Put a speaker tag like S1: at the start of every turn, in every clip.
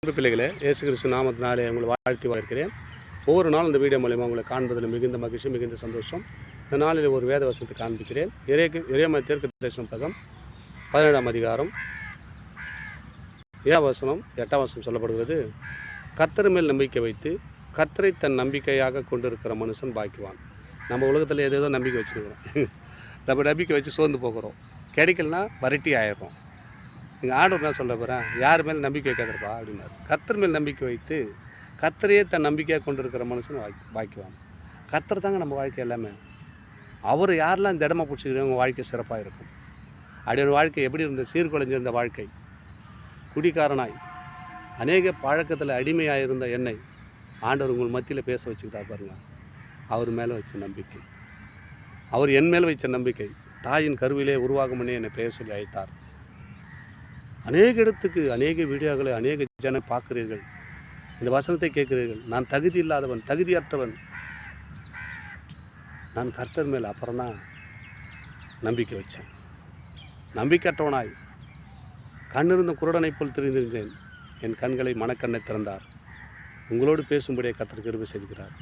S1: அன்பு பிள்ளைகளே, இயேசு கிறிஸ்து நாமத்தினாலே உங்களை வாழ்த்தி வரவேற்கிறேன். ஒவ்வொரு நாளும் இந்த வீடியோ மூலிமா உங்களை காண்பதில் மிகுந்த மகிழ்ச்சி, மிகுந்த சந்தோஷம். இந்த நாளில் ஒரு வேத வசனத்தை காண்பிக்கிறேன். எரேமியா தீர்க்கதரிசன புத்தகம் 17ஆம் அதிகாரம் 7ஆம் வசனம் 8ஆம் வசனம் சொல்லப்படுகிறது. கர்த்தர் மேல் நம்பிக்கை வைத்து கர்த்தரை தன் நம்பிக்கையாக கொண்டிருக்கிற மனுஷன் பாக்கியவான். நம்ம உலகத்தில் ஏதேதோ நம்பிக்கை வச்சுருக்கிறோம். நம்ம நம்பிக்கை வச்சு சோர்ந்து போகிறோம். கிடைக்கலனா வரட்டி ஆயிடுறோம். எங்கள் ஆண்டவர் என்ன சொல்ல போகிறேன், யார் மேலே நம்பிக்கை வைக்காதப்பா அப்படின்னாரு. கர்த்தர் மேல் நம்பிக்கை வைத்து கர்த்தரையே தன் நம்பிக்கையாக கொண்டிருக்கிற மனுஷன் பாக்கியவான். கர்த்தர் தாங்க நம்ம வாழ்க்கை எல்லாமே. அவர் யாரெல்லாம் இந்த இடமா பிடிச்சிக்கிறோம் உங்கள் வாழ்க்கை சிறப்பாக இருக்கும். அப்படியே வாழ்க்கை எப்படி இருந்தது, சீர்குலைஞ்சிருந்த வாழ்க்கை, குடிக்காரனாய் அநேக பழக்கத்தில் அடிமையாக இருந்த என்னை ஆண்டவர் உங்கள் மத்தியில் பேச வச்சுக்கிட்டா பாருங்க. அவர் மேலே வச்ச நம்பிக்கை, அவர் என் மேலே வைத்த நம்பிக்கை. தாயின் கருவிலே உருவாகும் முன்னே என்னை பெயர் சொல்லி அழைத்தார். அநேக இடத்துக்கு அநேக வீடியோக்களை அநேக ஜன பார்க்குறீர்கள், இந்த வசனத்தை கேட்குறீர்கள். நான் தகுதி இல்லாதவன், தகுதியற்றவன். நான் கர்த்தர் மேல் அப்புறம்தான் நம்பிக்கை வச்சேன். நம்பிக்கையற்றவனாய் கண்ணிருந்த குருடனை போல் தெரிந்திருந்தேன். என் கண்களை மனக்கண்ணை திறந்தார். உங்களோடு பேசும்படியே கர்த்தர் கிருபை செய்கிறார்.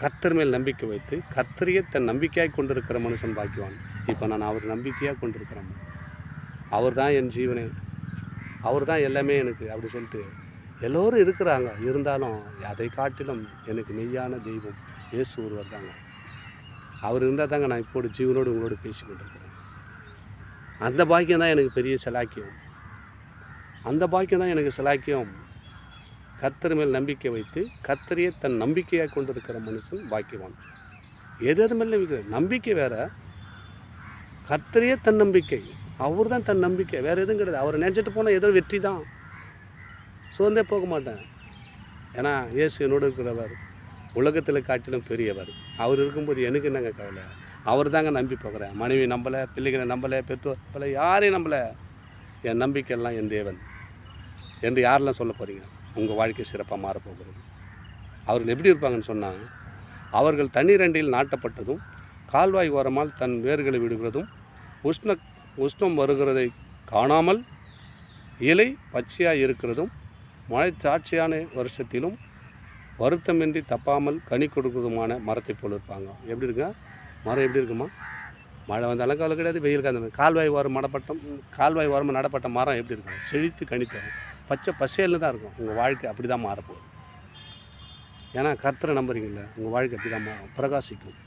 S1: கர்த்தர் மேல் நம்பிக்கை வைத்து கர்த்தரையே தன் நம்பிக்கையாக கொண்டிருக்கிற மனுஷன் பாக்கியவான். இப்போ நான் அவர் நம்பிக்கையாக கொண்டிருக்கிறேன். அவர் தான் என் ஜீவனே, அவர் தான் எல்லாமே எனக்கு அப்படி சொல்லிட்டு எல்லோரும் இருக்கிறாங்க. இருந்தாலும் அதை காட்டிலும் எனக்கு மெய்யான தெய்வம் இயேசு ஒருவர் தாங்க. அவர் இருந்தால் தாங்க நான் இப்போது ஜீவனோடு உங்களோடு பேசி கொண்டிருக்கிறேன். அந்த பாக்கியம் தான் எனக்கு பெரிய சிலாக்கியம். அந்த பாக்கியம் தான் எனக்கு சிலாக்கியம். கர்த்தர் மேல் நம்பிக்கை வைத்து கர்த்தரையே தன் நம்பிக்கையாக கொண்டிருக்கிற மனுஷன் பாக்கியவான். எது மேலே நம்பிக்கை வேறு, கர்த்தரையே தன் நம்பிக்கை. அவர் தான் தன் நம்பிக்கை, வேறு எதுவும் கிடையாது. அவரை நினச்சிட்டு போனால் ஏதோ வெற்றி தான், சோர்ந்தே போக மாட்டேன். ஏன்னா இயேசு என்னோடு இருக்கிறவர், உலகத்தில் காட்டிலும் பெரியவர். அவர் இருக்கும்போது எனக்கு என்னங்க கவலை. அவர் தாங்க நம்பி போகிறேன். மனைவி நம்பலை, பிள்ளைகளை நம்பலை, பெற்றோர் நம்பலை, யாரையும் நம்பலை. என் நம்பிக்கையெல்லாம் என் தேவன் என்று யாரெல்லாம் சொல்ல போகிறீங்க? உங்கள் வாழ்க்கை சிறப்பாக மாறப்போகிறது. அவர்கள் எப்படி இருப்பாங்கன்னு சொன்னால், அவர்கள் தண்ணீர் அண்டியில் நாட்டப்பட்டதும் கால்வாய் ஓரமால் தன் வேர்களை விடுகிறதும் உஷ்ணம் வருகிறதை காணாமல் இலை பச்சையாக இருக்கிறதும் மழை சாட்சியான வருஷத்திலும் வருத்தமின்றி தப்பாமல் கனி கொடுக்கிறதுமான மரத்தை போல் இருப்பாங்க. எப்படி இருக்குங்க மரம்? எப்படி இருக்குமா? மழை வந்தாலும் கவலை கிடையாது, வெயில் காலம். கால்வாய் ஓரமாக நடப்பட்ட மரம் எப்படி இருக்கும்? செழித்து கனித்தரும், பச்சை பசேல்னு தான் இருக்கும். உங்கள் வாழ்க்கை அப்படி தான் மாறப்போகுது. ஏன்னா கர்த்தரை நம்புறீங்கள, உங்கள் வாழ்க்கை அப்படி தான் மாறும், பிரகாசிக்கும்,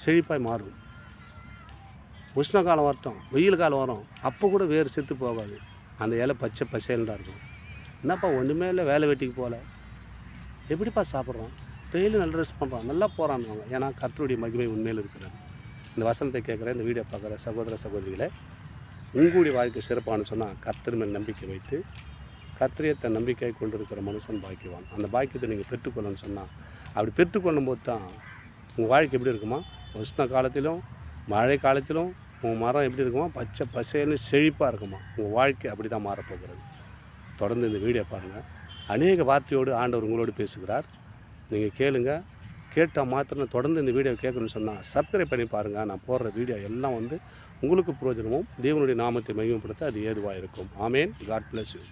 S1: செழிப்பாய் மாறும். உஷ்ண காலம் வரட்டும், வெயில் காலம் வரும், அப்போ கூட வேறு செத்து போகாது. அந்த இலை பச்சை பசேல்னு தான் இருக்கும். என்னப்பா ஒன்றுமே இல்லை, வேலை வெட்டிக்கு போகல, எப்படிப்பா சாப்பிட்றோம், டெய்லி நல்ல ட்ரெஸ் பண்ணுறோம், நல்லா போகிறான்னு. ஏன்னா கர்த்தருடைய மகிமை உண்மையில் இருக்கிறது. இந்த வசனத்தை கேட்குற, இந்த வீடியோ பார்க்குற சகோதர சகோதரிகளை, உங்களுடைய வாழ்க்கை சிறப்பானு சொன்னால் கர்த்தர் மேல் நம்பிக்கை வைத்து கர்த்தரையே தன் நம்பிக்கையை கொண்டிருக்கிற மனுஷன் பாக்கியவான். அந்த பாக்கியத்தை நீங்கள் பெற்றுக்கொள்ளணும்னு சொன்னால், அப்படி பெற்றுக்கொள்ளும் போது தான் உங்கள் வாழ்க்கை எப்படி இருக்குமா? உஷ்ண காலத்திலும் மழை காலத்திலும் உங்கள் மரம் எப்படி இருக்குமா? பச்சை பசேல்னு செழிப்பாக இருக்குமா? உங்கள் வாழ்க்கை அப்படி தான் மாறப்போகிறது. தொடர்ந்து இந்த வீடியோ பாருங்கள். அநேக வார்த்தையோடு ஆண்டவர் உங்களோடு பேசுகிறார். நீங்கள் கேளுங்க. கேட்டால் மாத்திரம் தொடர்ந்து இந்த வீடியோ கேட்கணும்னு சொன்னால் சப்ஸ்கிரைப் பண்ணி பாருங்கள். நான் போடுற வீடியோ எல்லாம் உங்களுக்கு பிரயோஜனமும் தேவனுடைய நாமத்தை மகிமைப்படுத்த அது ஏதுவாக இருக்கும். ஆமேன். God bless you.